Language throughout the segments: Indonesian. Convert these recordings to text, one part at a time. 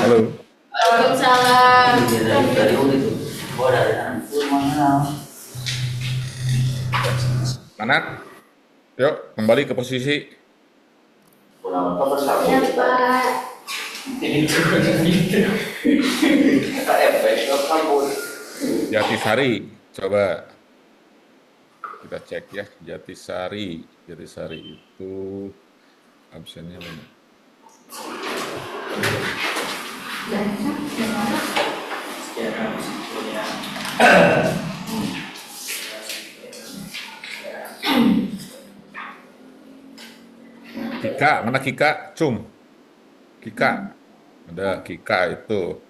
Halo, Waalaikumsalam. anak. Yuk, kembali ke posisi. Ya, Pak. Jatisari. Coba kita cek ya. Jatisari. Jatisari itu absennya mana? Kika, mana Kika? Cum. Kika. Ada Kika itu.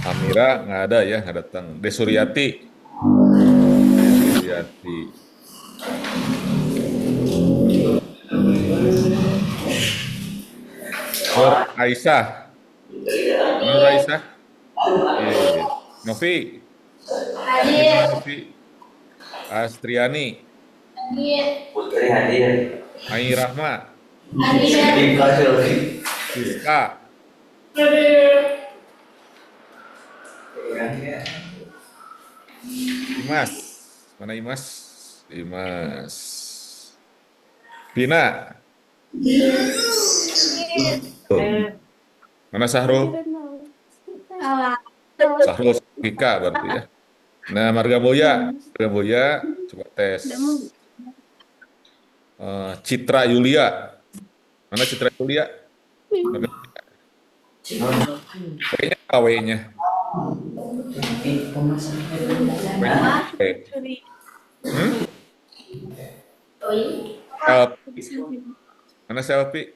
Amira nggak ada ya, nggak datang. Desuryati. Desuryati. Nur Aisyah. Nur Aisyah. Novi. Gimana Hadir. Novi? Astriani. Hadir. Putri hadir. Ai Rahma. Hadir. Siska. Hadir. Imas. Mana Imas? Imas. Pina. Tuh. Mana Sahrul? Alah. Sahrul Kika berarti ya. Nah, Marga Boya. Marga Boya, coba tes. Citra Yulia. Mana Citra Yulia? Marga W-nya apa W-nya? Hmm? Selfie. Mana selfie?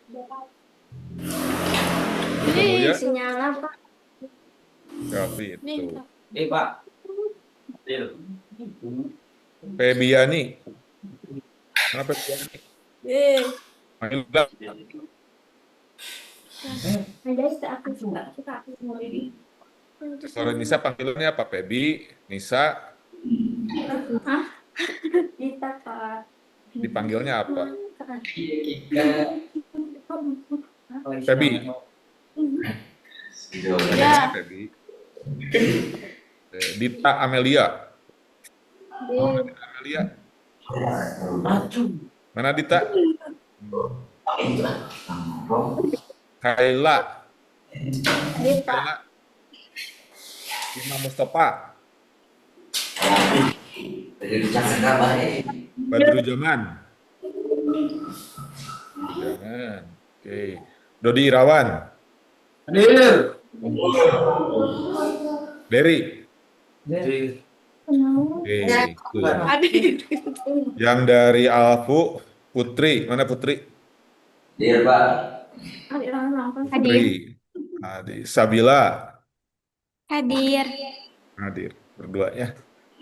Marga Boya, Sinyal apa? selfie itu. Pak. Hadir. Febiani. Mana Febiani? Manila. Ada aku suka aku mau ini. Kalau Nisa panggilannya apa? Febi, Nisa, Hah? Kita Pak. dipanggilnya apa? Oh, Febi. Ya. Febi. Dita Amelia. Amelia. Mana Dita? Kaila. Kita. Kaila. Imam Mustafa. Badru Jaman. Jangan. Oke. Dodi Irawan. Hadir. Derry. Hadir. Oke. Itu ya. Hadir. Yang dari Alfu, Putri. Mana Putri? Hadir, Pak. Hadir. Putri. Adi. Sabila. Hadir. Hadir. Berdua ya.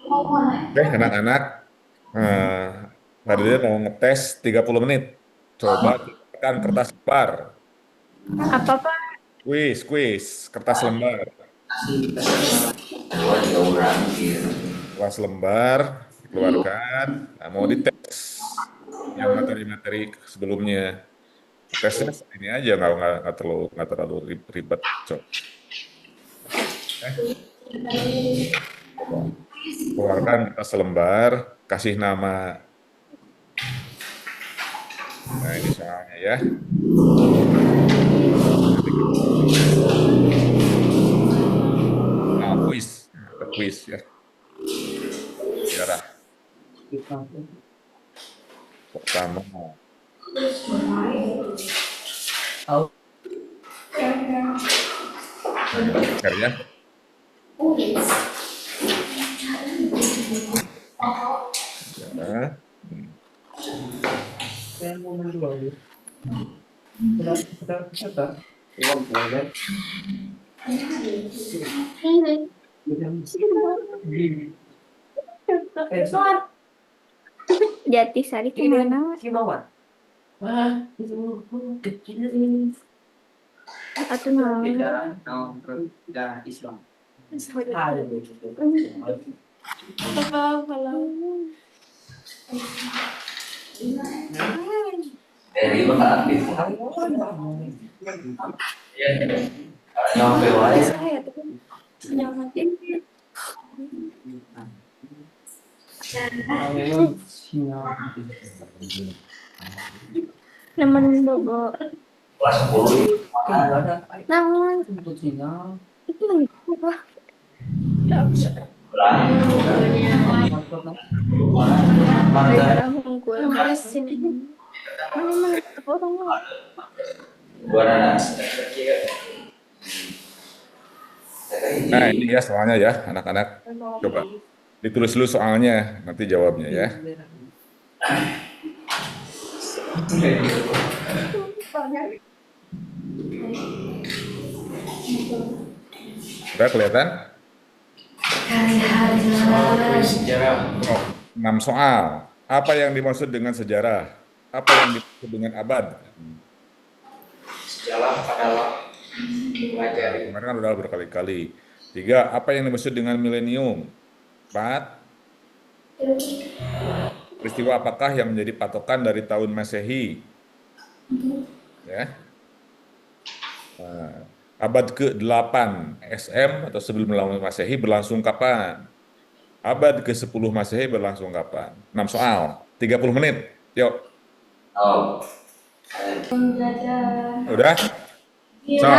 Oke, anak-anak. Hadirnya mau ngetes 30 menit. Coba tekan kertas lembar. Apa Pak? Kuis. Kertas lembar. Tiga orang gitu. Kelas lembar dikeluarkan. Nah, mau dites yang materi-materi sebelumnya. Tesnya ini aja nggak terlalu ribet. Coba. Keluarkan kertas lembar, kasih nama. Nah, ini soalnya ya. Nah, kuis ya. Sejarah pertama. Oh. Ya. Sejarah. Jatisari kemana? Atau mau? Islam. Dari Pak aktif. Nyampe wae. Saya tuh jangan ini. Nemenin Bobo. Kelas 10. Namun, itu lagi apa? Daerah Hungkul. Sini. Mana orang lo? Buana. Nah, ini ya soalnya ya, anak-anak. Coba ditulis dulu soalnya, nanti jawabnya ya. Udah kelihatan? Oh, 6 soal. Apa yang dimaksud dengan sejarah? Apa yang dimaksud dengan abad? Sejarah adalah mempelajari. Kemarin kan udah berkali-kali. 3. Apa yang dimaksud dengan milenium? 4. Peristiwa apakah yang menjadi patokan dari tahun Masehi? Ya. Nah, abad ke-8 SM atau sebelum Masehi berlangsung kapan? Abad ke-10 Masehi berlangsung kapan? 6 soal, 30 menit. Yuk. Oh. Udah? Iya. So,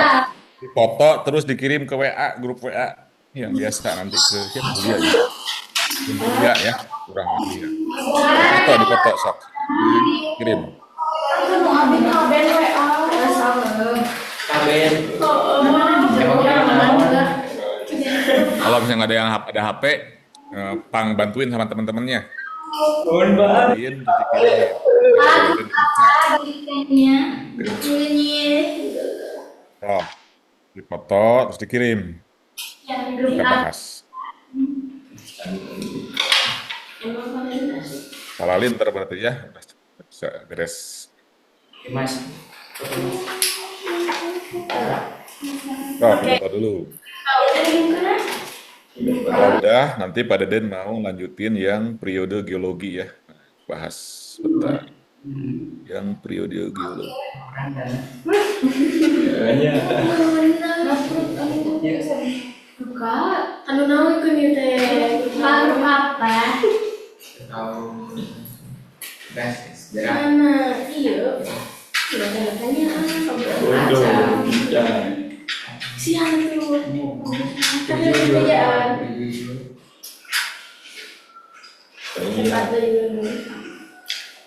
dipoto terus dikirim ke WA, grup WA yang biasa nanti ke siapa dia ya? Dia ya, kurang lebih ya. Foto di foto sok. Kirim. Kaben. Kalau misalnya nggak ada yang ada HP, Pang bantuin sama teman-temannya. Mohon maaf. Kirim, terus dikirim. Oh, dipoto terus dikirim. Kita bahas. Salalin ntar berarti ya, bisa beres. Mas. Oh, foto dulu. Kalau udah, nanti Pak Deden mau lanjutin yang periode geologi ya. Bahas bentar. Yang periode geologi. Buka, anu naon ikut nih teh? Baru apa? Mana? Iya. Tanya siang tuh. Ada kerjaan. Tempat dulu.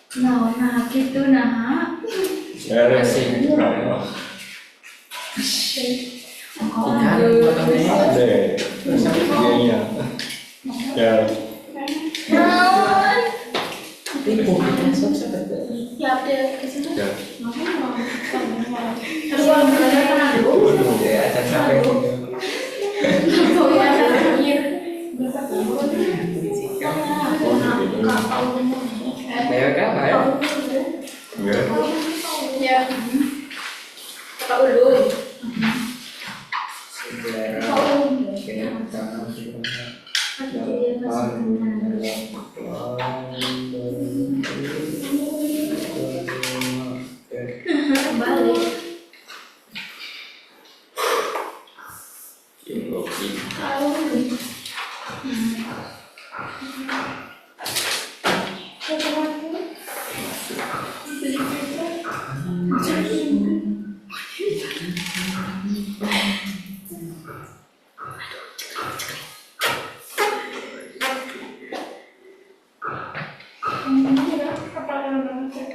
Nah, gitu nah. Ya, update ke situ. Ya. Pak Ulun. Balik.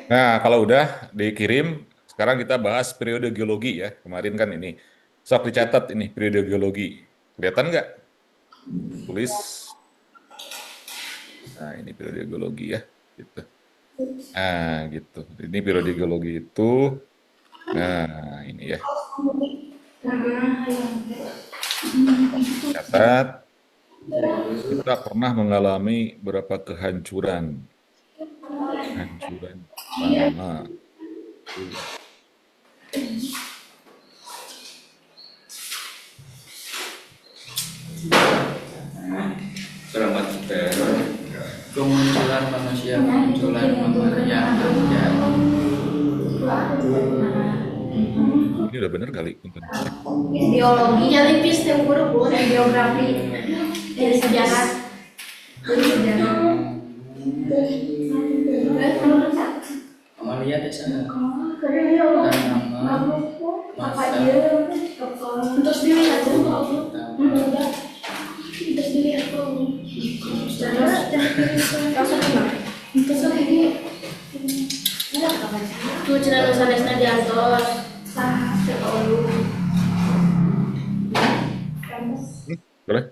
Nah, kalau udah dikirim, sekarang kita bahas periode geologi ya. Kemarin kan ini. Sok dicatat ini periode geologi. Kelihatan nggak? Tulis. Nah, ini periode geologi ya. Gitu. Nah, gitu. Ini periode geologi itu. Nah, ini ya. Catat. Kita pernah mengalami berapa kehancuran. Kehancuran. Mana? Selamat kemunculan manusia, kemunculan manusia yang terjadi. Ini udah bener kali. Biologi jellyfish yang guru bu, geografi, dari sejarah. Amalia di sana. Terus dilihat tuh, terus dilihat tuh, tuh cerita nulis di atas, Boleh?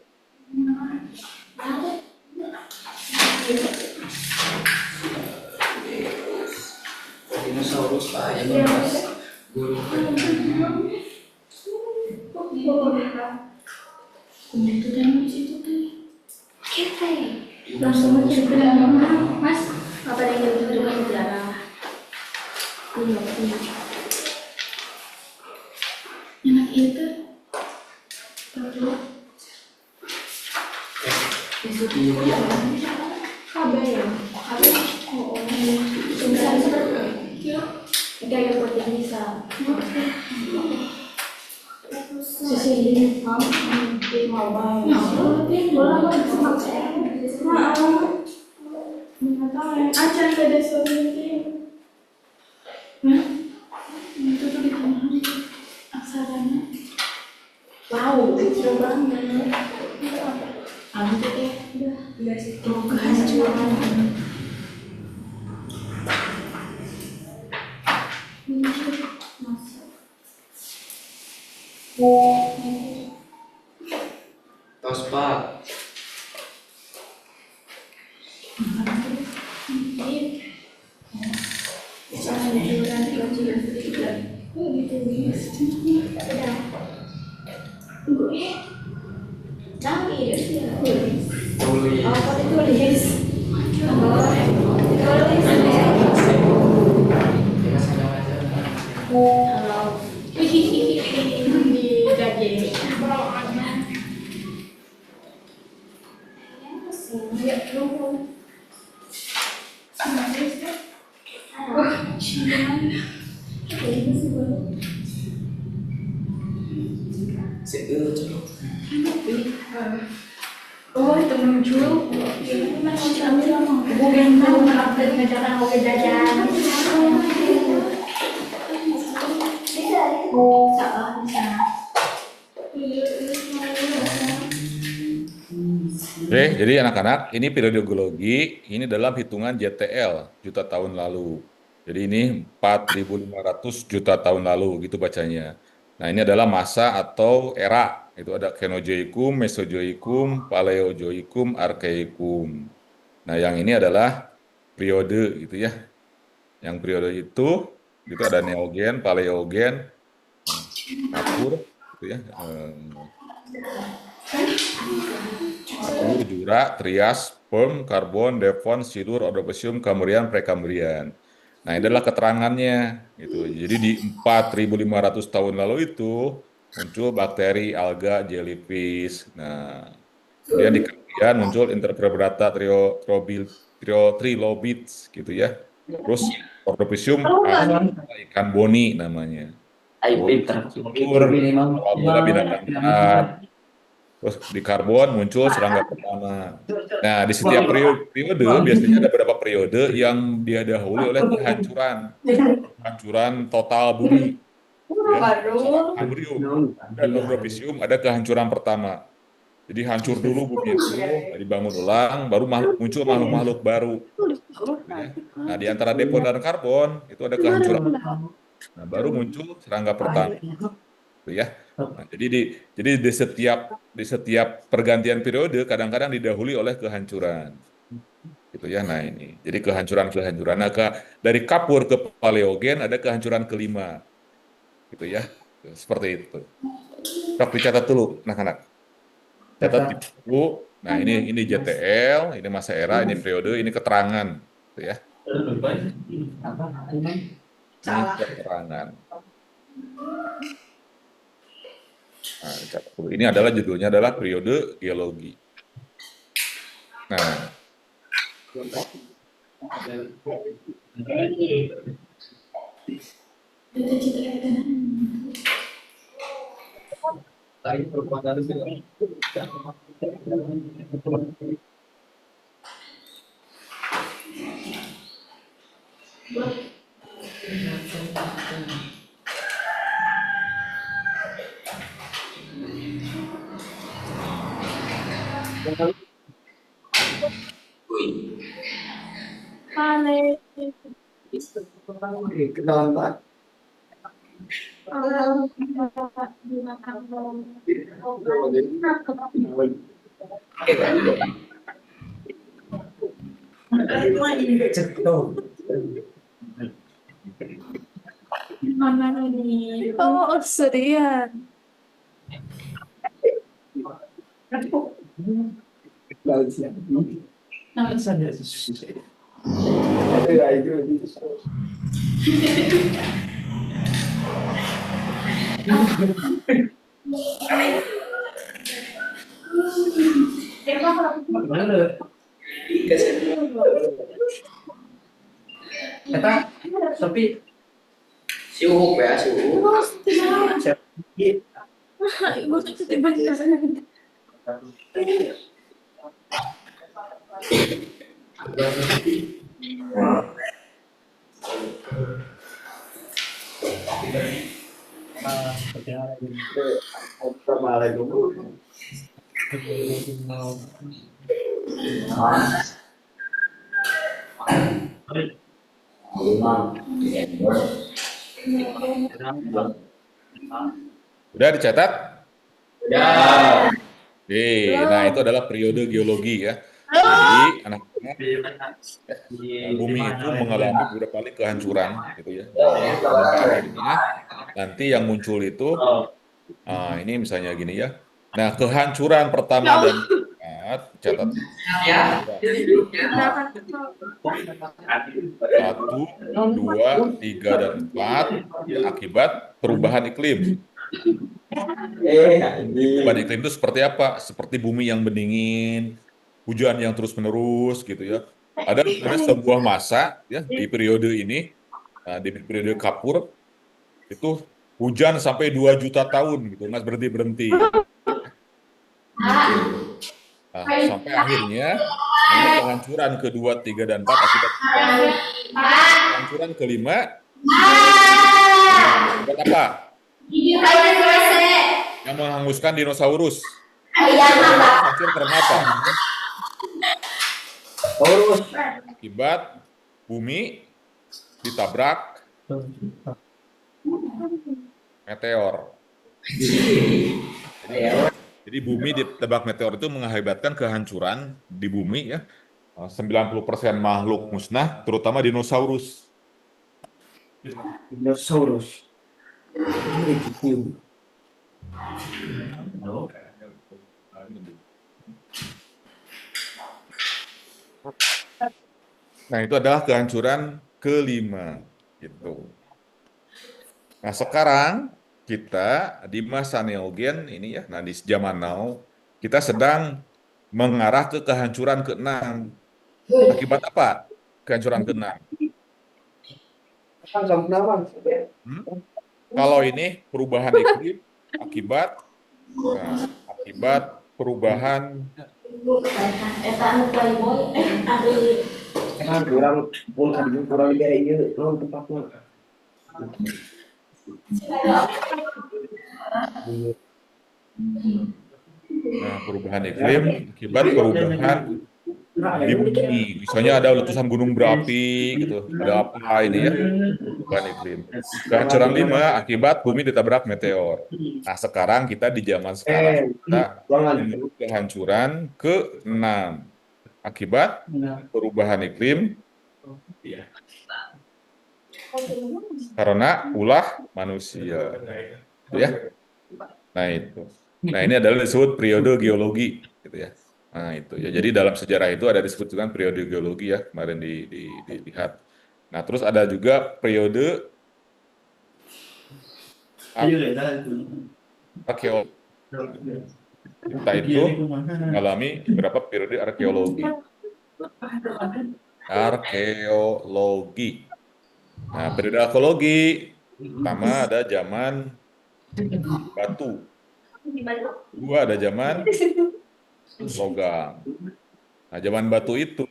Dinosaurus Pak yang membahas guru. Langsung aja bilang mas, apa yang gitu dengan sejarah? Enak itu. Kabe ya, kabe. Oh, bisa seperti gaya seperti bisa. Sisi ini, mau banget. Bola mau acan beda solusi. Itu tuh di tengah aksaranya. Wow, kecil banget. Ambil deh, udah situ kehancuran. Tos Pak. Oh, itu muncul. Bukan mau mengupdate ngejalan oke jajan. Salah bisa. Oke, jadi anak-anak, ini periode geologi, ini dalam hitungan JTL, juta tahun lalu. Jadi ini 4.500 juta tahun lalu, gitu bacanya. Nah, ini adalah masa atau era. Itu ada Kenozoikum, Mesozoikum, Paleozoikum, Arkeikum. Nah, yang ini adalah periode, gitu ya. Yang periode itu ada Neogen, Paleogen, Kapur, gitu ya. Kapur, Jura, Trias, Perm, Karbon, Devon, Silur, Ordovisium, Kambrian, Prekambrian. Nah, ini adalah keterangannya gitu. Jadi di 4.500 tahun lalu itu muncul bakteri, alga, jellyfish. Nah, kemudian di Kambrian muncul Invertebrata trilobites gitu ya. Terus Ordovisium ikan boni namanya. Silur, bola binatang darat. Terus di karbon muncul serangga pertama. Nah, di setiap periode biasanya ada beberapa periode yang didahului oleh kehancuran total bumi. Ya, Kambrium dan Ordovisium ada kehancuran pertama. Jadi hancur dulu bumi itu, dibangun ulang, baru muncul makhluk-makhluk baru. Ya. Nah, di antara Devon dan karbon itu ada kehancuran. Nah, baru muncul serangga pertama. Ya. Nah, jadi di setiap pergantian periode kadang-kadang didahului oleh kehancuran. Gitu ya. Nah, ini. Jadi kehancuran-kehancuran. Nah, dari Kapur ke Paleogen ada kehancuran kelima. Gitu ya. Seperti itu. Sok dicatat dulu, anak-anak. Catat di buku. Nah, ini JTL, ini masa era, ini periode, ini keterangan. Gitu ya. Ini keterangan. Nah, ini adalah judulnya adalah periode geologi. Nah, Cita-cita Vale. Mana ini? Oh, serian. Tapi Si Uhuk ya, si Uhuk. Udah dicatat? Ya. Oke, nah itu adalah periode geologi ya. Jadi anak-anak, bumi itu mengalami beberapa kali kehancuran, gitu ya. Dan pada akhirnya nanti yang muncul itu, ini misalnya gini ya. Nah, kehancuran pertama dan keempat, catat Ya. 1, 2, 3, dan 4 ya, akibat perubahan iklim. Perubahan iklim itu seperti apa? Seperti bumi yang mendingin, hujan yang terus-menerus gitu ya. Ada sebuah masa ya di periode ini, di periode Kapur itu hujan sampai 2 juta tahun gitu, nggak berhenti-berhenti. Nah, sampai akhirnya kehancuran kedua, 3, dan 4 akibat kehancuran kelima akibat apa? Yang menghanguskan dinosaurus. Hancur karena apa? Akibat bumi ditabrak meteor. Jadi bumi ditabrak meteor itu mengakibatkan kehancuran di bumi ya. 90% makhluk musnah, terutama dinosaurus. Nah, itu adalah kehancuran kelima gitu. Nah, sekarang kita di masa neogen ini ya, nah di zaman now kita sedang mengarah ke kehancuran keenam. Akibat apa? Kehancuran keenam. Kalau ini perubahan iklim akibat perubahan perubahan iklim akibat perubahan di bumi. Misalnya ada letusan gunung berapi gitu. Ada apa ini ya? Perubahan iklim. Kehancuran 5 akibat bumi ditabrak meteor. Nah, sekarang kita di zaman sekarang kita menuju kehancuran ke-6 akibat perubahan iklim karena ulah manusia. Ya. Nah, itu. Nah, ini adalah disebut periode geologi gitu ya. Nah, itu ya. Jadi dalam sejarah itu ada disebutkan periode geologi ya, kemarin dilihat. Nah, terus ada juga periode arkeologi. Kita itu mengalami beberapa periode arkeologi. Nah, periode arkeologi pertama ada zaman batu. Dua, ada zaman logam. Nah, zaman batu itu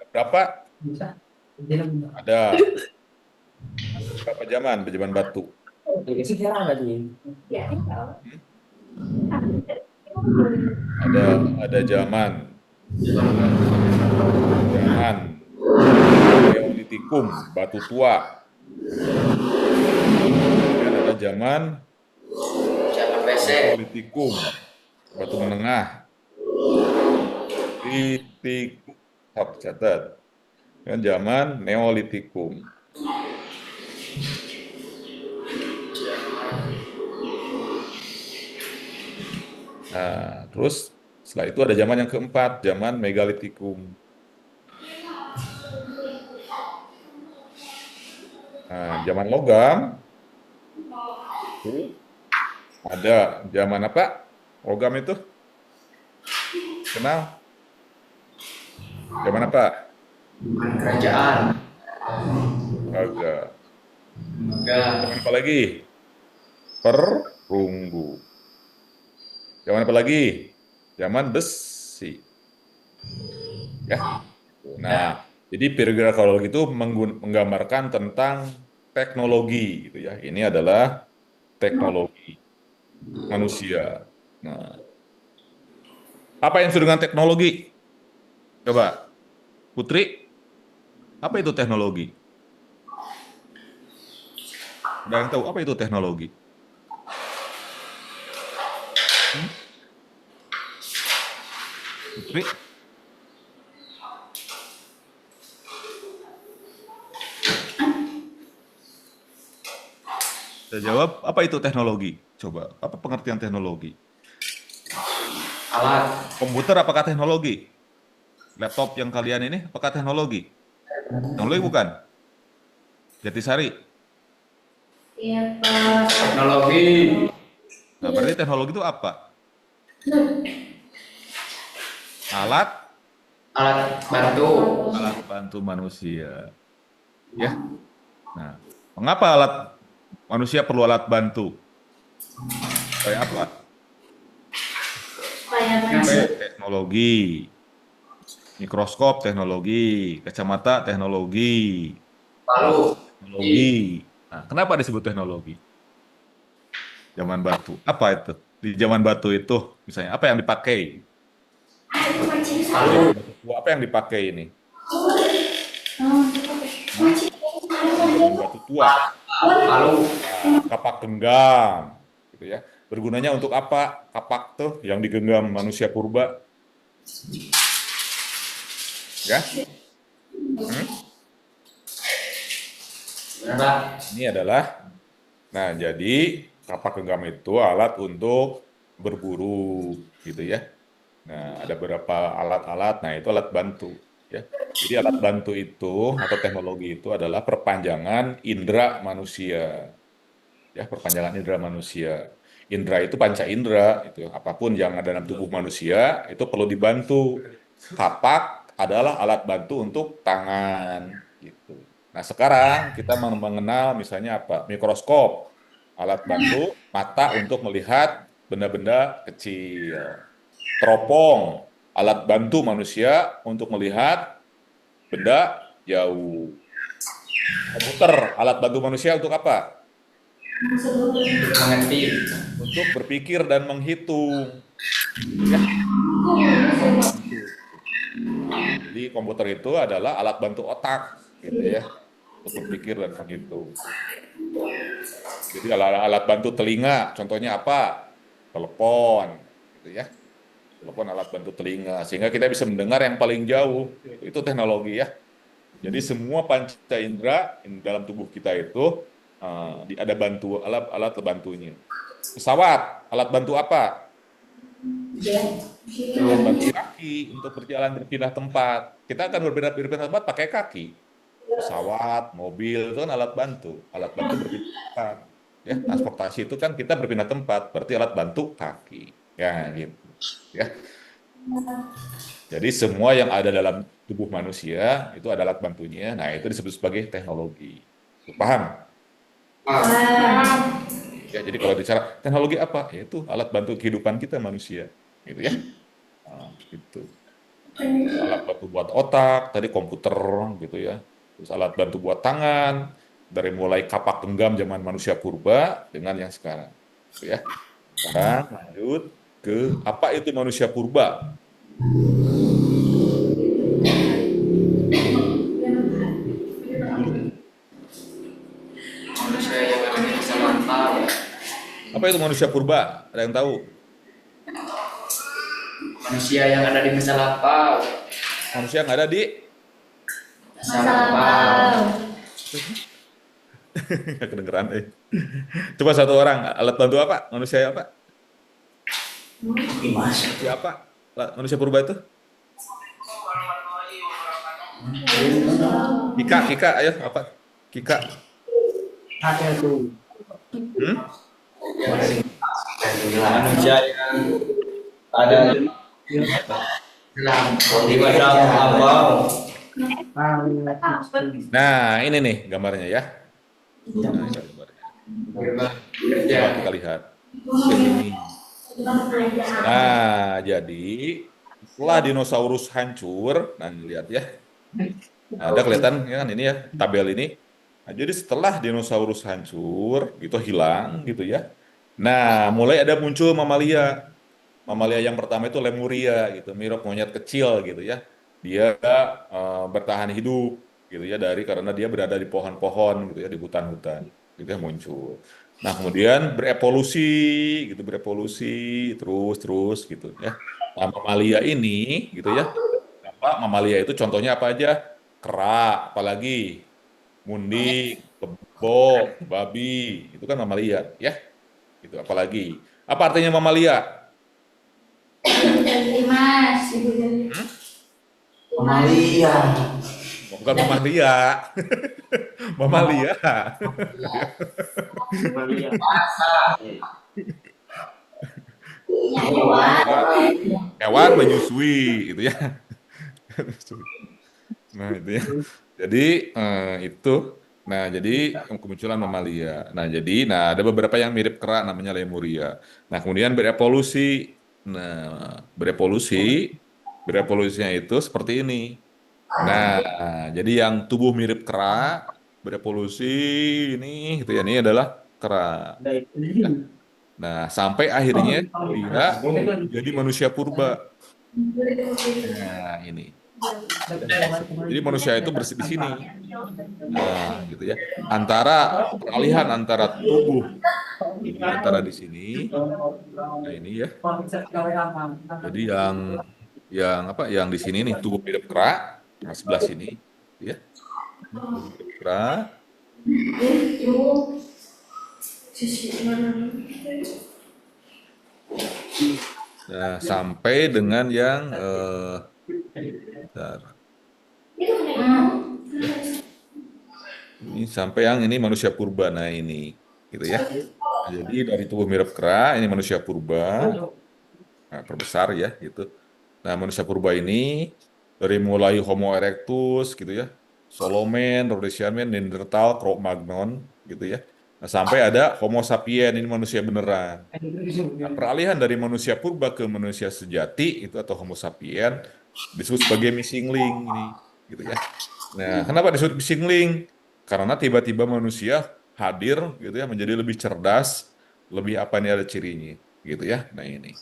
berapa? Bisa. Jadi Ada berapa zaman? Zaman batu. sekarang lagi. Ada zaman Neolitikum, batu tua. Dan ada zaman Zaman PC. Neolitikum, batu menengah. Litikum, catat. Dan zaman Neolitikum. Nah, terus setelah itu ada zaman yang keempat, zaman Megalitikum. Nah, zaman logam itu ada zaman apa? Logam itu kenal? Zaman apa? Bukan kerajaan. Agak. Enggak. Zaman apa lagi? Perunggu. Zaman apa lagi? Zaman besi. Ya. Nah, jadi periode arkeologi itu menggambarkan tentang teknologi, gitu ya. Ini adalah teknologi manusia. Nah, apa yang disebut dengan teknologi? Coba, Putri, apa itu teknologi? Ada yang tahu apa itu teknologi? Putri? Saya jawab, apa itu teknologi? Coba, apa pengertian teknologi? Alat. Komputer apakah teknologi? Laptop yang kalian ini apakah teknologi? Teknologi bukan? Jatisari. Iya, Pak. Teknologi. Nah, berarti teknologi itu apa? Alat Bantu. alat bantu manusia. Ya. Nah, mengapa alat manusia perlu alat bantu? Kayak apa? Kayak teknologi, mikroskop teknologi, kacamata teknologi, Lalu. teknologi. Nah, kenapa disebut teknologi? Zaman batu. Apa itu? Di zaman batu itu, misalnya, apa yang dipakai? Lalu. Apa yang dipakai ini? Batu tua. Lalu. Kapak genggam, gitu ya. Bergunanya untuk apa? Kapak tuh yang digenggam manusia purba, ya. Berapa? Ini adalah, nah jadi kapak genggam itu alat untuk berburu, gitu ya. Nah ada beberapa alat-alat, nah itu alat bantu, ya. Jadi alat bantu itu atau teknologi itu adalah perpanjangan indera manusia. Ya, perpanjangan indera manusia. Indera itu panca indera, itu apapun yang ada dalam tubuh manusia itu perlu dibantu. Kapak adalah alat bantu untuk tangan, gitu. Nah, sekarang kita mengenal misalnya apa? Mikroskop, alat bantu mata untuk melihat benda-benda kecil. Teropong, alat bantu manusia untuk melihat benda jauh. Komputer, alat bantu manusia untuk apa? Mengerti. Untuk berpikir dan menghitung. Ya. Jadi komputer itu adalah alat bantu otak, gitu ya, untuk berpikir dan menghitung. Jadi alat bantu telinga, contohnya apa? Telepon, gitu ya. Telepon alat bantu telinga, sehingga kita bisa mendengar yang paling jauh. Itu teknologi ya. Jadi semua panca indera dalam tubuh kita itu ada alat bantunya. Pesawat, alat bantu apa? Alat bantu kaki untuk berpindah tempat. Kita akan berpindah tempat pakai kaki. Pesawat, mobil itu kan alat bantu berpindah tempat. Ya, transportasi itu kan kita berpindah tempat, berarti alat bantu kaki. Ya, gitu. Ya. Jadi semua yang ada dalam tubuh manusia itu ada alat bantunya. Nah, itu disebut sebagai teknologi. Paham? Ya, jadi kalau bicara teknologi apa? Ya itu alat bantu kehidupan kita manusia, gitu ya. Nah, gitu. Alat bantu buat otak, tadi komputer, gitu ya. Terus alat bantu buat tangan, dari mulai kapak genggam zaman manusia purba dengan yang sekarang, gitu ya. Sekarang lanjut ke apa itu manusia purba? Manusia yang ada di masa lampau. Apa itu manusia purba? Ada yang tahu? Manusia yang ada di masa lampau. Manusia yang ada di Masa lampau. nggak kedengeran. Coba satu orang alat bantu apa? Manusia apa? Siapa? Manusia purba itu? Kika, ayo apa? Kika. Ada tuh. Hmm? Manusia yang ada di masa lampau. Nah, ini nih gambarnya ya. Nah, ini gambarnya. Coba kita lihat. Ini. Nah, jadi setelah dinosaurus hancur, nah lihat ya. Nah, ada kelihatan ya kan ini ya tabel ini. Nah, jadi setelah dinosaurus hancur, gitu hilang gitu ya. Nah, mulai ada muncul mamalia. Mamalia yang pertama itu Lemuria gitu, mirip monyet kecil gitu ya. Dia bertahan hidup gitu ya karena dia berada di pohon-pohon gitu ya, di hutan-hutan gitu ya muncul. Nah, kemudian berevolusi terus gitu ya. Nah, mamalia ini gitu ya. Apa mamalia itu contohnya apa aja? Kera, apalagi mundi, kebo, babi, itu kan mamalia ya. Itu apalagi. Apa artinya mamalia? Mas, Mamalia. Bukan mamalia. Mamalia. Hewan menyusui gitu ya. Nah, itu ya. Jadi itu. Nah, jadi kemunculan mamalia. Nah, ada beberapa yang mirip kera namanya Lemuria. Nah, kemudian berevolusi. Nah, berevolusinya itu seperti ini. Nah, jadi yang tubuh mirip kera berevolusi ini gitu ya. Ini adalah kera. Ya. Nah, sampai akhirnya dia jadi manusia purba. Nah, ini. Jadi manusia itu bersih di sini. Nah, gitu ya. Peralihan antara tubuh antara di sini. Nah, ini ya. Jadi yang apa? Yang di sini nih tubuh mirip kera. Nah, sebelah sini ya. Mirip kera. Nah, sampai dengan yang bentar. Ini sampai yang ini manusia purba. Nah, ini gitu ya. Nah, jadi dari tubuh mirip kera ini manusia purba. Nah, perbesar ya gitu. Nah, manusia purba ini dari mulai Homo erectus gitu ya, Solomen, Rhodesiamen, Neanderthal, Cro-Magnon gitu ya. Nah, sampai ada Homo sapien ini manusia beneran. Nah, peralihan dari manusia purba ke manusia sejati itu atau Homo sapien disebut sebagai missing link ini gitu ya. Nah, kenapa disebut missing link? Karena tiba-tiba manusia hadir gitu ya menjadi lebih cerdas, lebih apa nih ada cirinya gitu ya. Nah, ini.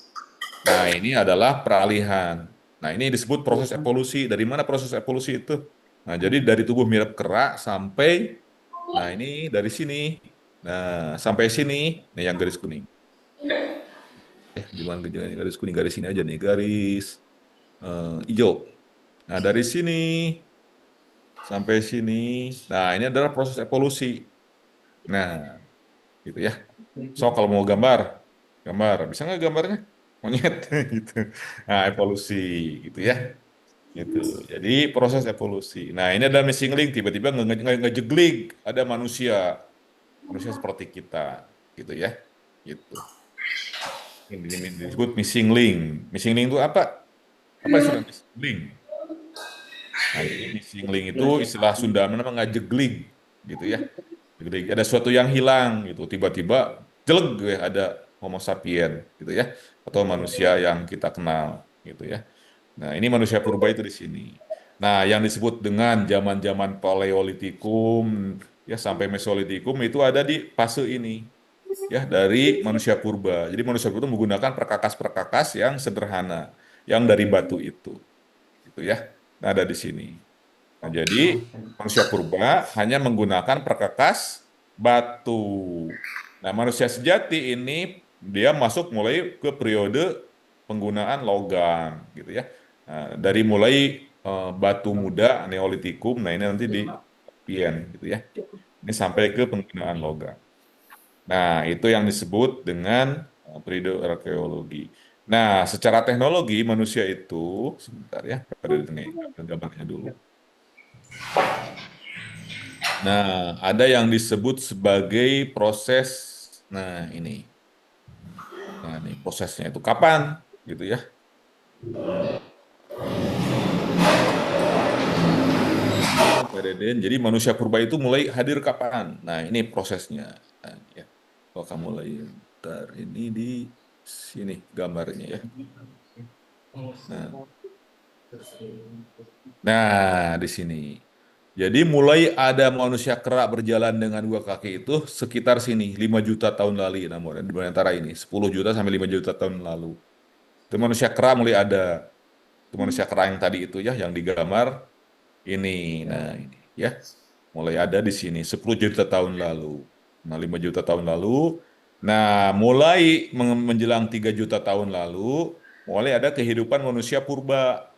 Nah, ini adalah peralihan. Nah, ini disebut proses evolusi. Dari mana proses evolusi itu? Nah, jadi dari tubuh mirip kera sampai, nah ini dari sini. Nah, sampai sini, nih yang garis kuning. Gimana garis kuning? Garis sini aja nih, garis hijau. Nah, dari sini sampai sini. Nah, ini adalah proses evolusi. Nah, gitu ya. So, kalau mau gambar, bisa nggak gambarnya? Monyet gitu. Nah, evolusi gitu ya. Gitu. Jadi proses evolusi. Nah, ini ada missing link tiba-tiba ngejeglig ada manusia seperti kita gitu ya. Gitu. Ini disebut missing link. Missing link itu apa? Apa istilah missing link? Nah, jadi missing link itu istilah Sunda namanya ngejeglig gitu ya. Jadi ada sesuatu yang hilang gitu. Tiba-tiba jeleg ya ada Homo sapien gitu ya, atau manusia yang kita kenal gitu ya. Nah, ini manusia purba itu di sini. Nah, yang disebut dengan zaman-zaman Paleolitikum ya sampai Mesolitikum itu ada di fase ini ya dari manusia purba. Jadi manusia purba itu menggunakan perkakas-perkakas yang sederhana yang dari batu itu gitu ya. Nah, ada di sini. Nah, jadi manusia purba hanya menggunakan perkakas batu. Nah, manusia sejati ini dia masuk mulai ke periode penggunaan logam gitu ya. Nah, dari mulai batu muda Neolitikum, nah ini nanti di Pien gitu ya. Ini sampai ke penggunaan logam. Nah, itu yang disebut dengan periode arkeologi. Nah, secara teknologi manusia itu sebentar ya, pada ini gambarnya dulu. Nah, ada yang disebut sebagai proses. Nah, ini. Nah, ini prosesnya itu kapan gitu ya. Pak Deden, jadi manusia purba itu mulai hadir kapan? Nah, ini prosesnya. Nah, ya. Kalau kamu mulai ntar ini di sini gambarnya ya. Nah, nah di sini. Jadi mulai ada manusia kera berjalan dengan dua kaki itu sekitar sini 5 juta tahun lalu namun di antara ini 10 juta sampai 5 juta tahun lalu. Itu manusia kera mulai ada. Itu manusia kera yang tadi itu ya yang digambar ini. Nah, ini ya. Mulai ada di sini 10 juta tahun lalu. Nah, 5 juta tahun lalu. Nah, mulai menjelang 3 juta tahun lalu mulai ada kehidupan manusia purba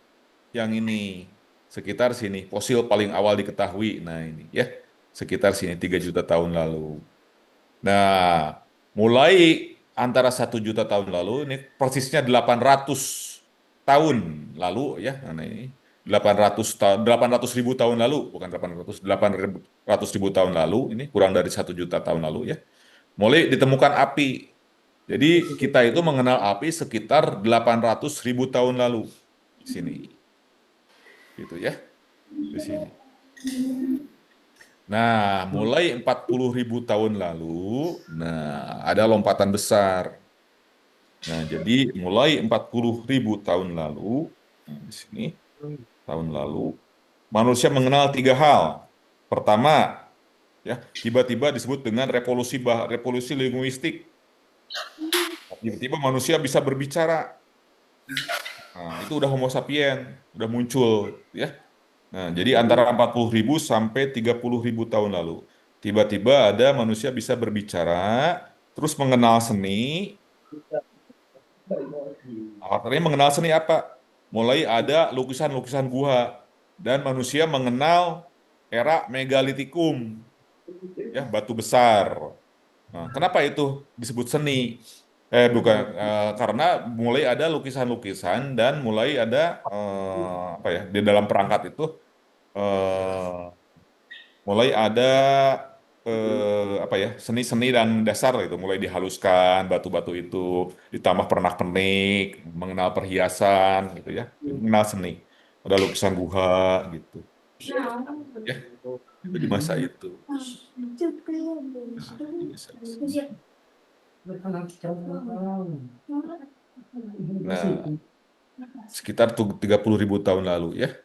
yang ini sekitar sini fosil paling awal diketahui. Nah, ini ya sekitar sini 3 juta tahun lalu. Nah, mulai antara 1 juta tahun lalu ini persisnya 800 tahun lalu ya. Nah, ini 800 ribu tahun lalu bukan 800 ribu tahun lalu ini kurang dari 1 juta tahun lalu ya. Mulai ditemukan api. Jadi kita itu mengenal api sekitar 800 ribu tahun lalu di sini. Gitu ya. Di sini. Nah, mulai 40 ribu tahun lalu, nah ada lompatan besar. Nah, jadi mulai 40 ribu tahun lalu, nah, di sini, tahun lalu, manusia mengenal 3 hal. Pertama, ya tiba-tiba disebut dengan revolusi linguistik. Tiba-tiba manusia bisa berbicara. Nah, itu udah Homo sapien, udah muncul, ya. Nah, jadi antara 40 ribu sampai 30 ribu tahun lalu. Tiba-tiba ada manusia bisa berbicara, terus mengenal seni. Artinya mengenal seni apa? Mulai ada lukisan-lukisan gua. Dan manusia mengenal era megalitikum. Ya, batu besar. Nah, kenapa itu disebut seni? Bukan, karena mulai ada lukisan-lukisan dan mulai ada apa ya di dalam perangkat itu eh, mulai ada apa ya seni-seni dan dasar itu mulai dihaluskan batu-batu itu ditambah pernak-pernik mengenal perhiasan gitu ya mengenal seni ada lukisan guha gitu ya itu di masa itu. Nah, sekitar 30 ribu tahun lalu ya.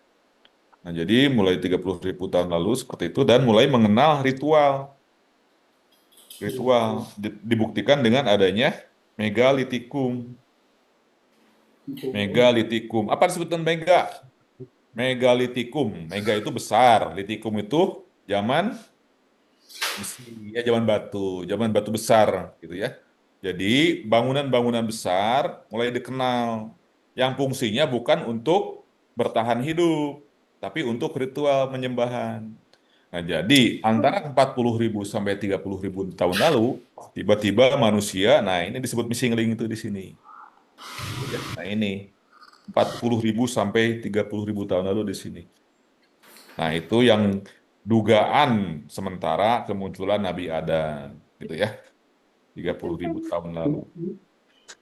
Nah, jadi mulai 30 ribu tahun lalu seperti itu dan mulai mengenal ritual. Ritual dibuktikan dengan adanya megalitikum. Megalitikum. Apa disebutkan mega? Megalitikum. Mega itu besar. Litikum itu zaman besi, ya zaman batu besar gitu ya. Jadi bangunan-bangunan besar mulai dikenal yang fungsinya bukan untuk bertahan hidup, tapi untuk ritual penyembahan. Nah, jadi antara 40 ribu sampai 30 ribu tahun lalu, tiba-tiba manusia, nah ini disebut missing link itu di sini. Ya, nah ini 40 ribu sampai 30 ribu tahun lalu di sini. Nah, itu yang dugaan sementara kemunculan Nabi Adam, gitu ya. 30 ribu tahun lalu.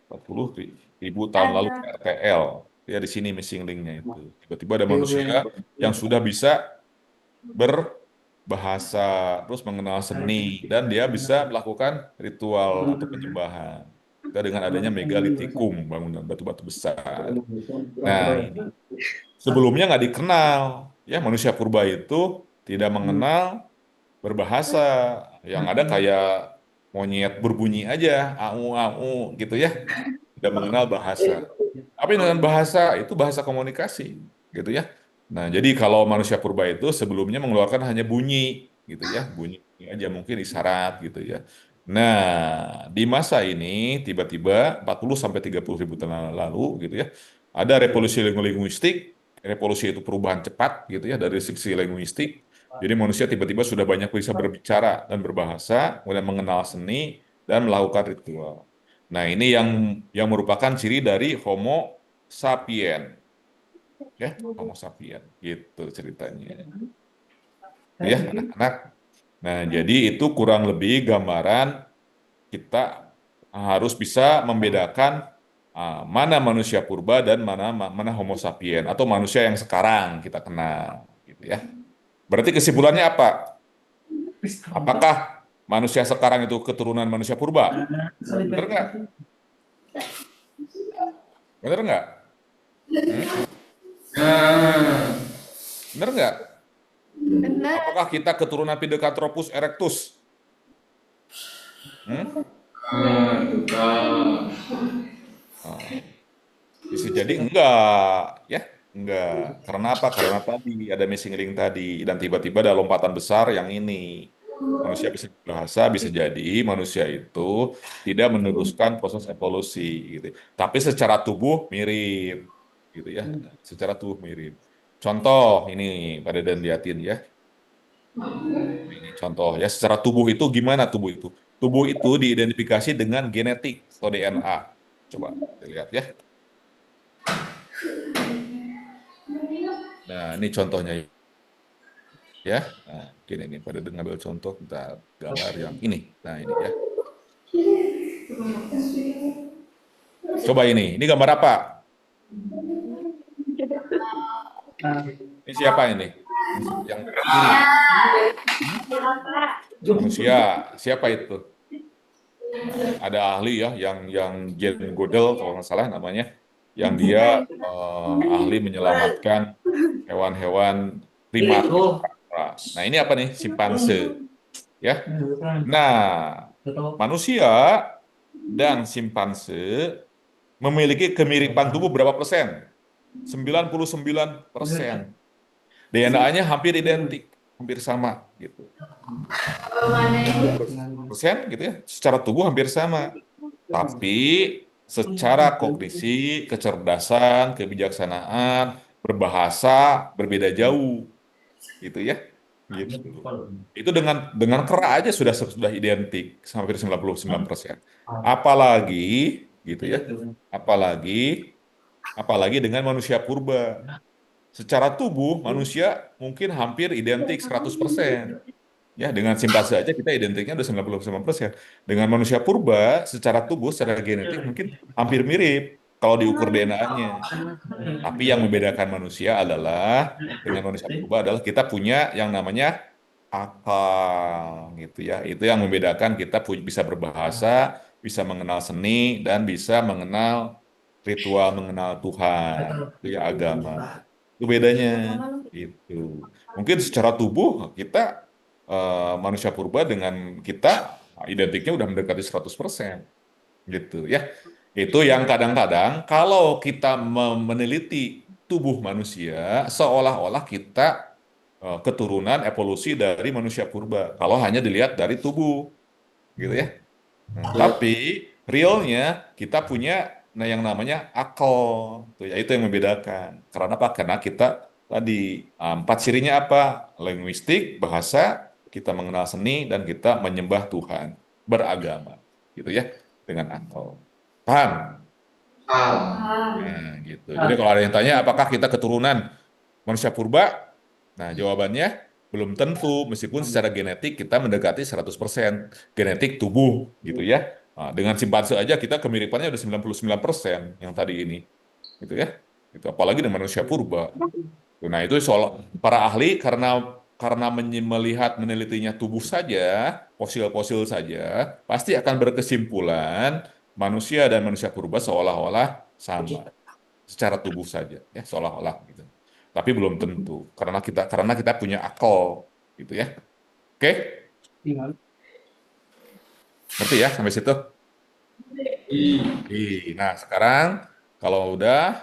40 ribu tahun lalu RTL. Ya di sini missing linknya itu. Tiba-tiba ada manusia yang sudah bisa bahasa, terus mengenal seni, dan dia bisa melakukan ritual atau penyembahan. Kita dengan adanya megalitikum, bangunan batu-batu besar. Nah, ini sebelumnya nggak dikenal, ya manusia purba itu tidak mengenal berbahasa, yang ada kayak monyet berbunyi aja, au au gitu ya, tidak mengenal bahasa. Tapi dengan bahasa itu bahasa komunikasi, gitu ya. Nah, jadi kalau manusia purba itu sebelumnya mengeluarkan hanya bunyi, gitu ya, bunyi aja mungkin isyarat, gitu ya. Nah, di masa ini tiba-tiba 40 sampai 30 ribu tahun lalu, gitu ya, ada revolusi linguistik. Revolusi itu perubahan cepat, gitu ya, dari sisi linguistik. Jadi manusia tiba-tiba sudah banyak bisa berbicara dan berbahasa, kemudian mengenal seni dan melakukan ritual. Nah, ini yang merupakan ciri dari Homo sapien, ya, Homo sapien, gitu ceritanya. Ya, anak-anak. Nah, jadi itu kurang lebih gambaran kita harus bisa membedakan mana manusia purba dan mana mana Homo sapien atau manusia yang sekarang kita kenal, gitu ya. Berarti kesimpulannya apa? Apakah manusia sekarang itu keturunan manusia purba? Benar nggak? Benar nggak? Hmm? Nah, Benar nggak? Benar. Apakah kita keturunan Pithecanthropus erectus? Hmm? enggak. Oh, bisa jadi enggak, ya, enggak. Karena apa? Karena tadi ada missing link tadi, dan tiba-tiba ada lompatan besar yang ini. Manusia bisa berbahasa, bisa jadi manusia itu tidak meneruskan proses evolusi, gitu. Tapi secara tubuh mirip, gitu ya. Secara tubuh mirip. Contoh ini pada dan liatin ya. Ini contoh ya, secara tubuh itu gimana tubuh itu? Tubuh itu diidentifikasi dengan genetik atau DNA. Coba dilihat ya. Nah, ini contohnya ya. Nah, gini nih, pada ngambil contoh kita gambar yang ini. Nah, ini ya. Coba ini gambar apa? Ini siapa ini? Yang kiri. Manusia. Siapa itu? Ada ahli ya, yang Jane Goodall kalau nggak salah namanya, yang dia ahli menyelamatkan hewan-hewan primat. Nah, ini apa nih? Simpanse. Ya. Nah, manusia dan simpanse memiliki kemiripan tubuh berapa persen? 99%. DNA-nya hampir identik, hampir sama gitu. Persen gitu ya, secara tubuh hampir sama. Tapi secara kognisi, kecerdasan, kebijaksanaan, berbahasa berbeda jauh, gitu ya. Gitu. Itu dengan kera aja sudah identik hampir 99%. Apalagi gitu ya. Apalagi dengan manusia purba. Secara tubuh manusia mungkin hampir identik 100%. Ya, dengan simpanse aja kita identiknya udah 99%. Dengan manusia purba, secara tubuh, secara genetik mungkin hampir mirip kalau diukur DNA-nya. Tapi yang membedakan manusia adalah, dengan manusia purba adalah kita punya yang namanya akal, gitu ya. Itu yang membedakan kita bisa berbahasa, bisa mengenal seni, dan bisa mengenal ritual, mengenal Tuhan. Itu ya agama. Itu bedanya. Itu. Mungkin secara tubuh kita manusia purba dengan kita identiknya udah mendekati 100% gitu ya. Itu yang kadang-kadang kalau kita meneliti tubuh manusia seolah-olah kita keturunan evolusi dari manusia purba kalau hanya dilihat dari tubuh gitu ya. Nah, tapi realnya kita punya yang namanya akal, tuh ya itu yang membedakan. Karena apa? Karena kita tadi empat cirinya apa? Linguistik, bahasa, kita mengenal seni dan kita menyembah Tuhan, beragama, gitu ya, dengan akal. Paham? Nah, gitu. Jadi kalau ada yang tanya apakah kita keturunan manusia purba? Nah, jawabannya belum tentu, meskipun secara genetik kita mendekati 100% genetik tubuh, gitu ya. Nah, dengan simpanse aja kita kemiripannya udah 99% yang tadi ini, gitu ya. Itu apalagi dengan manusia purba. Nah, itu soal para ahli karena karena melihat menelitinya tubuh saja, fosil-fosil saja, pasti akan berkesimpulan manusia dan manusia purba seolah-olah sama secara tubuh saja, ya seolah-olah gitu. Tapi belum tentu karena kita punya akal, gitu ya. Oke, ngerti ya sampai situ? Nah sekarang kalau udah,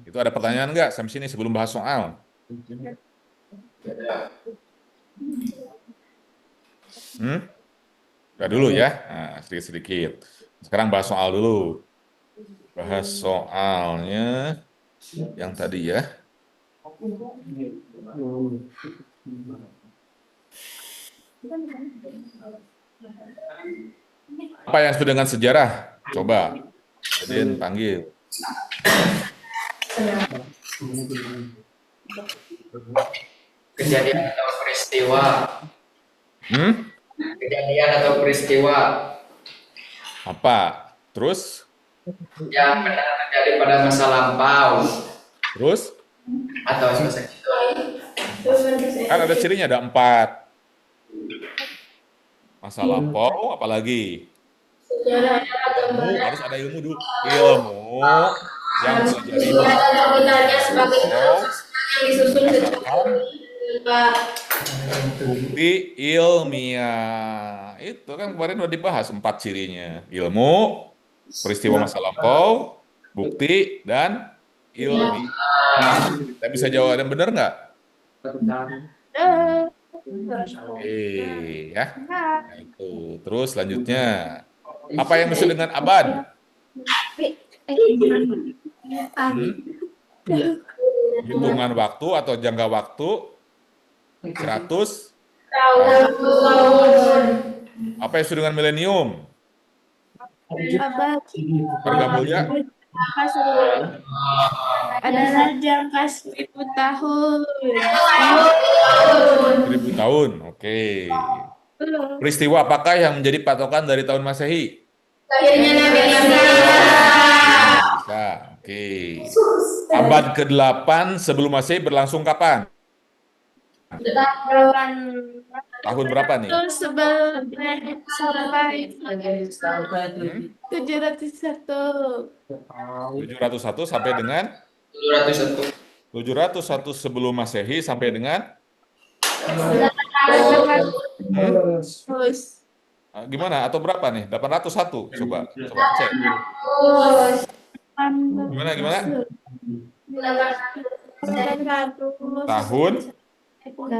itu ada pertanyaan nggak sampai sini sebelum bahas soal? Udah dulu ya, nah, sedikit-sedikit. Sekarang bahas soal dulu. Bahas soalnya yang tadi ya. Apa yang disebut dengan sejarah? Coba, Edin panggil. Kejadian atau peristiwa. Kejadian atau peristiwa Apa? Terus? yang pernah terjadi pada masa lampau Terus? atau semasa itu. Kan ada cirinya, ada 4. Masa lampau, apalagi? Ilmu, harus ada ilmu dulu. Ilmu yang pelajari yang disusun bukti ilmiah. Itu kan kemarin udah dibahas 4 cirinya. Ilmu, peristiwa masa lampau, bukti, dan ilmiah. Kita bisa jawab dan benar nggak? Ya. Nah, itu. Terus selanjutnya, apa yang maksud dengan abad? Hitungan waktu atau jangka waktu 100 tahun. Apa yang disebut dengan milenium? Abad Pergabungannya adalah jangka 1000 tahun. 1000 tahun. Oke. Peristiwa apakah yang menjadi patokan dari tahun Masehi? Lahirnya Nabi Isa. Bisa. Oke. Abad ke-8 sebelum Masehi berlangsung kapan? Tahun berapa nih? Sebelum sampai 701. 701 sampai dengan 701. 701 sebelum Masehi sampai dengan Terus gimana? Atau berapa nih? 801. Coba cek. Gimana? Tahun 701.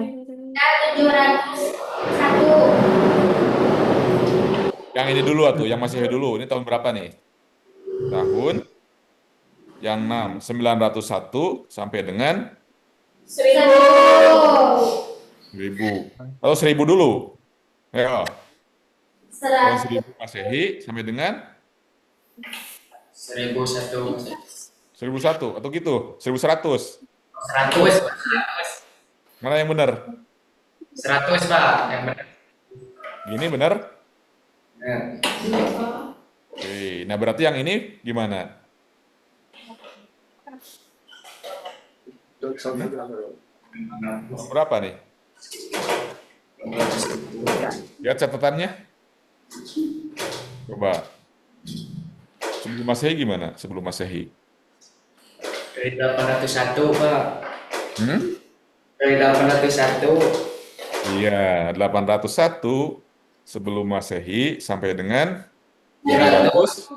yang ini dulu atau yang Masehi dulu. Ini tahun berapa nih? Tahun yang 901 sampai dengan 1000. Atau 1000 dulu. Ya. Tahun 1000 Masehi sampai dengan 1001. 1001 atau gitu, 1100. 100. Mana yang benar? 100, Pak, yang benar. Gini benar? Ya. Oke. Nah, berarti yang ini gimana? Berapa nih? Lihat catatannya. Coba. Sebelum Masehi gimana? Sebelum Masehi. Dari 801, Pak. Hmm? Dari 801. Iya, 801 sebelum Masehi sampai dengan 700.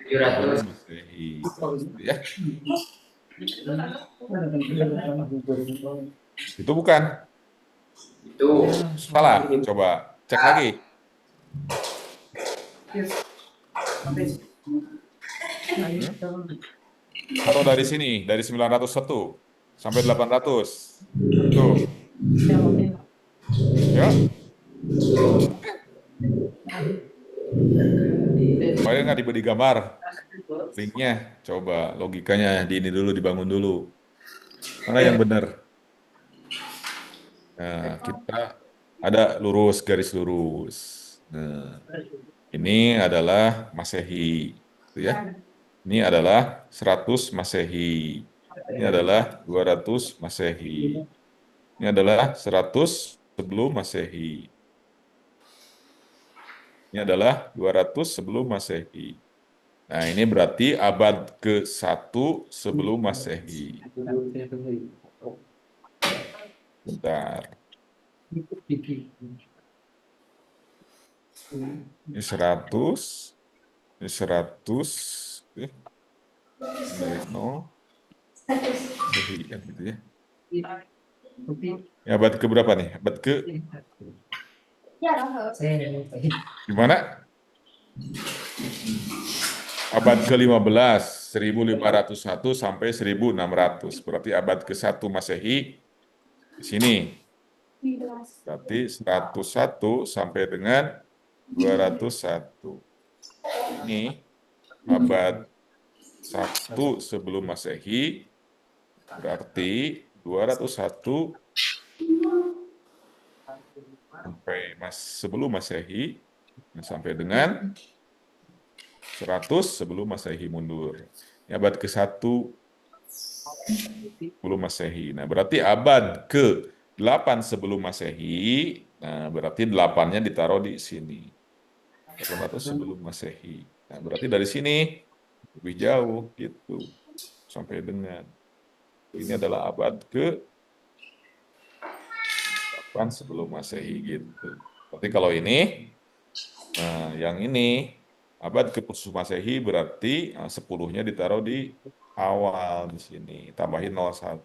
700 700. Masehi. Ya, itu bukan. Itu Salah. Coba cek lagi. Atau dari sini, dari 901 sampai 800. Tuh. Ya. Boleh nggak diberi gambar linknya? Coba logikanya di ini dulu, dibangun dulu. Mana yang benar? Nah, kita ada lurus, garis lurus. Nah, ini adalah Masehi, gitu ya. Ini adalah 100 Masehi. Ini adalah 200 Masehi. Ini adalah 100 sebelum Masehi. Ini adalah 200 sebelum Masehi. Nah, ini berarti abad ke-1 sebelum Masehi. Bentar. Ini 100. Ini 100. Dari 0. Masehi, kan gitu ya. Ya, abad ke berapa nih? Abad ke gimana? Abad ke-15, 1501 sampai 1600. Berarti abad ke-1 Masehi di sini. Berarti 101 sampai dengan 201. Ini abad 1 sebelum Masehi, berarti 201 sampai sebelum Masehi sampai dengan 100 sebelum Masehi mundur. Ini abad ke-1 sebelum Masehi. Nah, berarti abad ke-8 sebelum Masehi, nah berarti 8-nya ditaruh di sini. 800 sebelum Masehi. Nah, berarti dari sini lebih jauh gitu. Sampai dengan ini adalah abad ke-8 sebelum Masehi gitu. Berarti kalau ini nah, yang ini abad ke-10 Masehi berarti 10-nya ditaruh di awal di sini. Tambahin 01,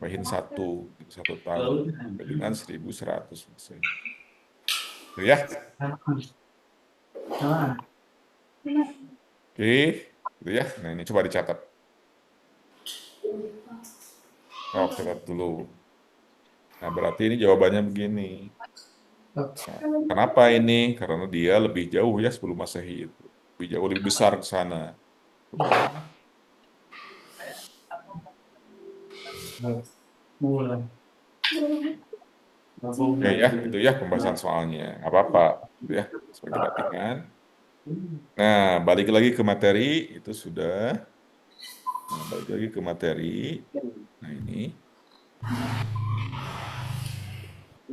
tambahin 1 tahun sampai dengan 1100 Masehi. Itu ya. Oke, gitu ya. Nah, ini coba dicatat. Oh, catat dulu. Nah, berarti ini jawabannya begini. Nah, kenapa ini? Karena dia lebih jauh ya sebelum Masehi itu. Lebih jauh, lebih besar ke sana. Oke ya, itu ya pembahasan soalnya. Nggak apa-apa, gitu ya. Sebagai perhatikan. Nah, balik lagi ke materi, itu sudah. Nah, balik lagi ke materi. Nah, ini.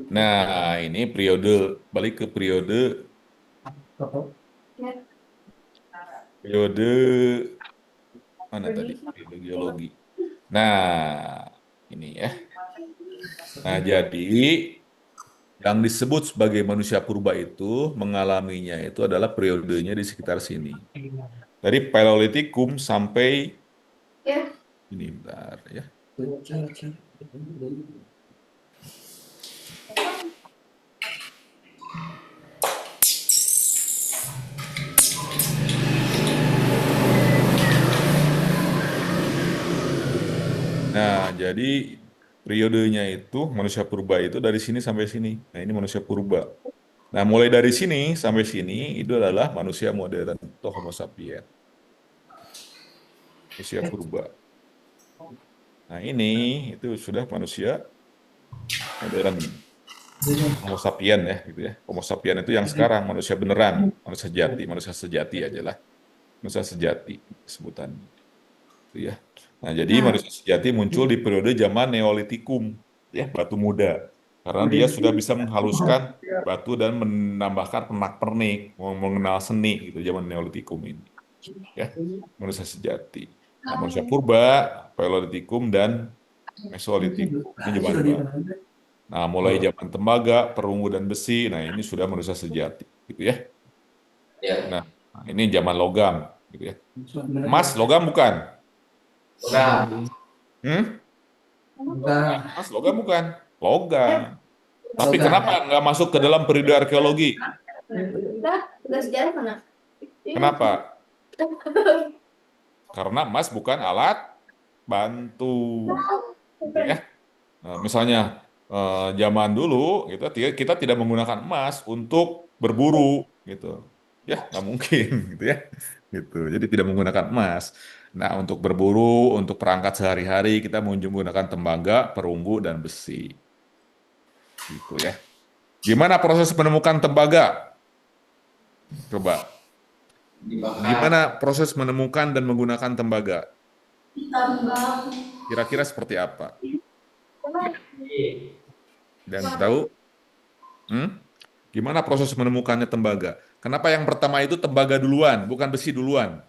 Nah, ini periode, balik ke periode mana tadi? Periode geologi. Nah, ini ya. Nah, jadi yang disebut sebagai manusia purba itu mengalaminya itu adalah periodenya di sekitar sini. Dari Paleolitikum sampai ini bentar ya. Nah, jadi periodenya itu manusia purba itu dari sini sampai sini. Nah, ini manusia purba. Nah, mulai dari sini sampai sini itu adalah manusia modern atau Homo sapiens. Manusia purba. Nah, ini itu sudah manusia modern. Homo sapiens ya, gitu ya. Homo sapiens itu yang sekarang manusia beneran, manusia sejati aja lah. Manusia sejati sebutannya. Itu ya. Nah, jadi manusia sejati muncul di periode zaman Neolitikum, ya, batu muda. Karena dia sudah bisa menghaluskan batu dan menambahkan pernak-pernik, mengenal seni gitu zaman Neolitikum ini. Ya, manusia sejati. Nah, manusia purba, Paleolitikum dan Mesolitikum. Ini zaman baru. Nah, mulai zaman tembaga, perunggu dan besi, nah ini sudah manusia sejati, gitu ya. Nah, ini zaman logam, gitu ya. Emas logam bukan? Bukan. Mas, logam bukan? Logam. Tapi kenapa nggak masuk ke dalam periode arkeologi? Udah sejarah mana? Kenapa? Karena emas bukan alat bantu. Ya. Nah, misalnya zaman dulu kita tidak menggunakan emas untuk berburu, gitu. Ya, nggak mungkin, gitu ya. Gitu. Jadi tidak menggunakan emas. Nah, untuk berburu, untuk perangkat sehari-hari, kita menggunakan tembaga, perunggu, dan besi. Gitu ya. Gimana proses menemukan tembaga? Coba. Gimana proses menemukan dan menggunakan tembaga? Tambang. Kira-kira seperti apa? Dan tahu? Gimana proses menemukannya tembaga? Kenapa yang pertama itu tembaga duluan, bukan besi duluan?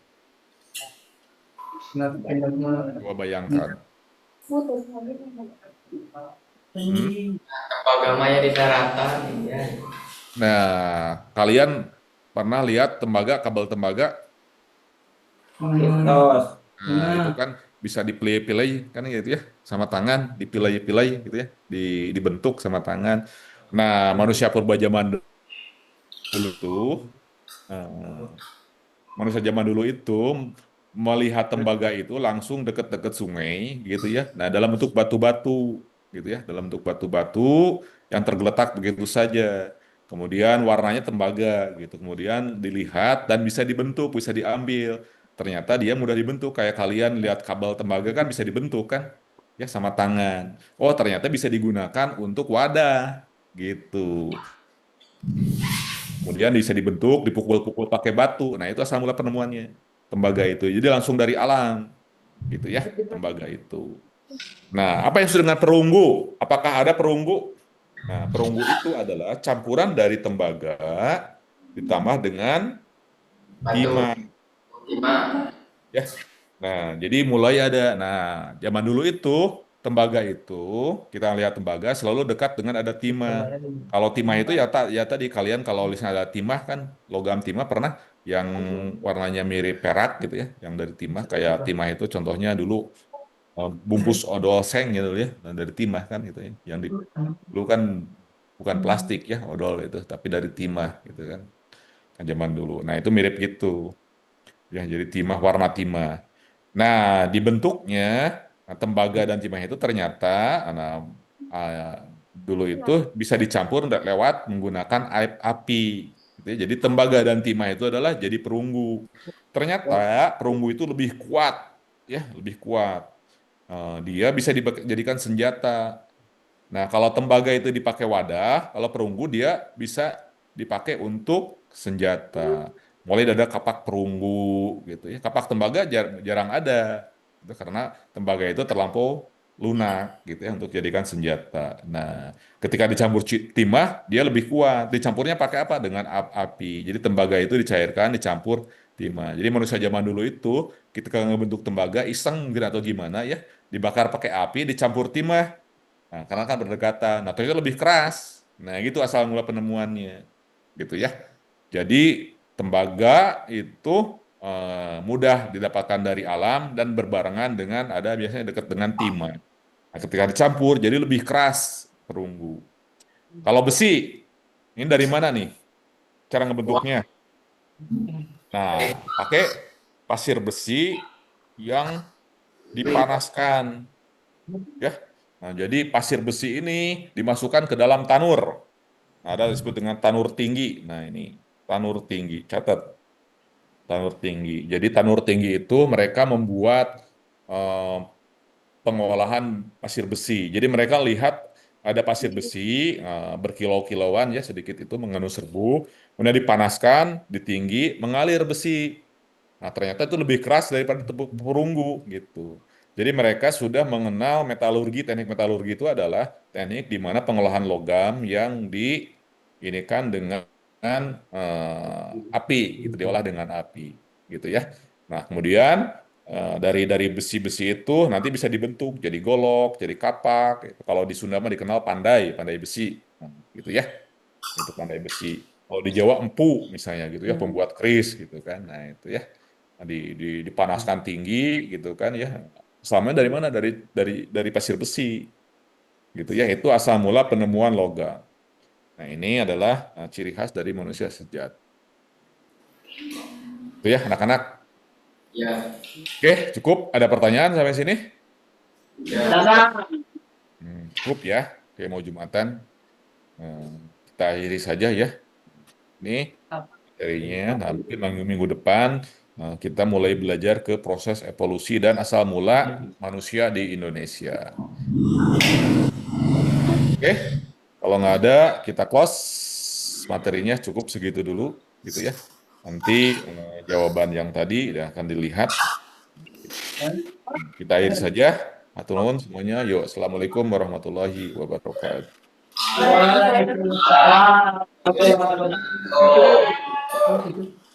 Coba bayangkan. Tembaga maya di daratan. Ya. Nah, kalian pernah lihat tembaga, kabel tembaga? Tos. Nah, itu kan bisa dipilih-pilih kan gitu ya, sama tangan, dipilih-pilih gitu ya, dibentuk sama tangan. Nah, manusia purba zaman dulu tuh, eh, manusia zaman dulu itu melihat tembaga itu langsung deket-deket sungai gitu ya. Nah, dalam bentuk batu-batu gitu ya, dalam bentuk batu-batu yang tergeletak begitu saja. Kemudian warnanya tembaga gitu. Kemudian dilihat dan bisa dibentuk, bisa diambil. Ternyata dia mudah dibentuk kayak kalian lihat kabel tembaga kan bisa dibentuk kan? Ya sama tangan. Oh, ternyata bisa digunakan untuk wadah gitu. Kemudian bisa dibentuk, dipukul-pukul pakai batu. Nah, itu asal mula penemuannya. Tembaga itu. Jadi langsung dari alam. Gitu ya, tembaga itu. Nah, apa yang sudah dengan perunggu? Apakah ada perunggu? Nah, perunggu itu adalah campuran dari tembaga ditambah dengan Batu. timah. Timah. Ya. Nah, jadi mulai ada. Nah, zaman dulu itu tembaga itu kita lihat tembaga selalu dekat dengan ada timah. Kalau timah itu ya tadi kalian kalau misalnya ada timah kan logam timah pernah yang warnanya mirip perak gitu ya, yang dari timah kayak timah itu contohnya dulu bungkus odol seng gitu ya, nah, dari timah kan gitu ya. Dulu kan bukan plastik ya odol itu, tapi dari timah gitu kan. Kan zaman dulu. Nah, itu mirip gitu. Ya, jadi timah warna timah. Nah, dibentuknya tembaga dan timah itu ternyata nah, dulu itu bisa dicampur lewat menggunakan api. Gitu ya. Jadi tembaga dan timah itu adalah jadi perunggu. Ternyata perunggu itu lebih kuat, ya, lebih kuat. Dia bisa dijadikan senjata. Nah, kalau tembaga itu dipakai wadah, kalau perunggu dia bisa dipakai untuk senjata. Mulai dari ada kapak perunggu gitu ya. Kapak tembaga jarang ada. Itu karena tembaga itu terlampau lunak gitu ya untuk jadikan senjata. Nah, ketika dicampur timah, dia lebih kuat. Dicampurnya pakai apa? Dengan api. Jadi tembaga itu dicairkan, dicampur timah. Jadi manusia zaman dulu itu ketika ngebentuk tembaga iseng mungkin atau gimana ya, dibakar pakai api, dicampur timah. Nah, karena kan berdekatan. Nah, ternyata lebih keras. Nah, gitu asal mula penemuannya. Gitu ya. Jadi, tembaga itu mudah didapatkan dari alam dan berbarengan dengan ada biasanya dekat dengan timah. Nah, ketika dicampur, jadi lebih keras perunggu. Kalau besi, ini dari mana nih cara ngebentuknya? Nah, pakai pasir besi yang dipanaskan. Ya, nah, jadi pasir besi ini dimasukkan ke dalam tanur. Nah, ada disebut dengan tanur tinggi. Nah, ini tanur tinggi. Catat, tanur tinggi. Jadi tanur tinggi itu mereka membuat eh, pengolahan pasir besi. Jadi mereka lihat ada pasir besi berkilau-kilauan ya sedikit itu mengandung serbu, kemudian dipanaskan, ditinggi, mengalir besi. Nah, ternyata itu lebih keras daripada perunggu gitu. Jadi mereka sudah mengenal metalurgi, teknik metalurgi itu adalah teknik di mana pengolahan logam yang diinikan dengan api, gitu diolah dengan api, gitu ya. Nah, kemudian dari besi-besi itu nanti bisa dibentuk jadi golok, jadi kapak. Gitu. Kalau di Sunda mah dikenal pandai, pandai besi, nah, gitu ya. Itu pandai besi. Kalau di Jawa empu misalnya gitu ya, pembuat keris gitu kan. Nah, itu ya. Nah, dipanaskan tinggi gitu kan ya. Asalnya dari mana? Dari pasir besi gitu ya. Itu asal mula penemuan logam. Nah, ini adalah ciri khas dari manusia sejati. Itu ya, anak-anak. Ya. Oke, cukup. Ada pertanyaan sampai sini? Ya. Cukup ya. Oke, mau Jumatan. Kita akhiri saja ya. Ini materinya. Nah, mungkin minggu depan kita mulai belajar ke proses evolusi dan asal mula manusia di Indonesia. Oke, kalau nggak ada kita close materinya cukup segitu dulu, gitu ya. Nanti jawaban yang tadi akan dilihat. Kita akhiri saja. Atur nuhun semuanya. Yuk, assalamualaikum warahmatullahi wabarakatuh. Waalaikumsalam. Oh.